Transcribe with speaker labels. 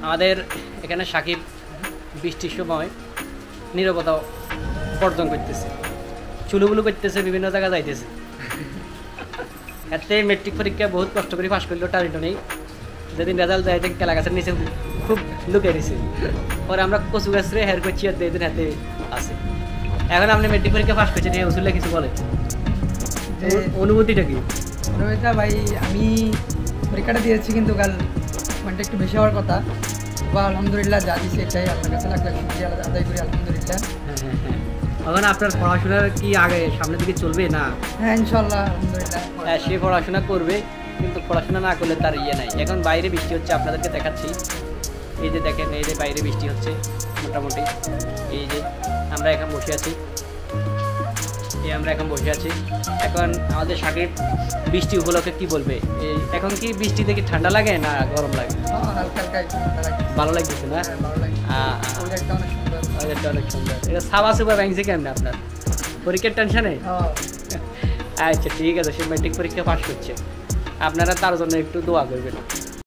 Speaker 1: আমাদের এখানে সাকিব বৃষ্টির সময় নীরবতা বর্জন করতেছে, চুলুবুলু করতেছে, বিভিন্ন জায়গায় যাইতেছে। এতে মেট্রিক পরীক্ষা বহুত কষ্ট করে পাশ করলো, টারিটো নেই। যেদিন রেজাল্ট যায় কেলা গাছের নিচে খুব লুকিয়ে দিছে। পরে আমরা কচু গাছ রে হের করছি, আর দিন হাতে আছে। এখন আপনি মেট্রিক পরীক্ষা পাশ করছেন, এই উসুলে কিছু বলে অনুভূতিটা কি?
Speaker 2: অনুভূতিটা ভাই, আমি পরীক্ষাটা দিয়েছি কিন্তু কাল পয়েন্টটা একটু বেশি হওয়ার কথা। বা আলহামদুলিল্লাহ যা দিয়েছি এটাই আল্লাহর কাছে লাখ লাখ শুকরিয়া আদায় করি, আলহামদুলিল্লাহ।
Speaker 1: এখন আপনার পড়াশোনার কি আগে সামনের দিকে চলবে না?
Speaker 2: হ্যাঁ ইনশাল্লাহ, আলহামদুলিল্লাহ।
Speaker 1: সে পড়াশোনা করবে, কিন্তু পড়াশোনা না করলে তার ইয়ে নাই। এখন বাইরে বৃষ্টি হচ্ছে, আপনাদেরকে দেখাচ্ছি। এই যে দেখেন, এই যে বাইরে বৃষ্টি হচ্ছে মোটামুটি। এই যে আমরা এখন বসে আছি, এখন আমাদের সাকিব বৃষ্টি উপলক্ষে কি বলবে? এখন কি বৃষ্টিতে কি ঠান্ডা লাগে না গরম লাগে?
Speaker 2: হালকা হালকা একটু ঠান্ডা লাগে।
Speaker 1: ভালো লাগতেছে না?
Speaker 2: ভালো লাগে, ওয়েদারটা অনেক সুন্দর।
Speaker 1: ওয়েদারটা অনেক সুন্দর। এটা সাবা সুবা ভাঙছে কেমন আপনার পরীক্ষার টেনশনে? আচ্ছা ঠিক আছে, সে মেট্রিক পরীক্ষা পাস করছে, আপনারা তার জন্য একটু দোয়া করবেন।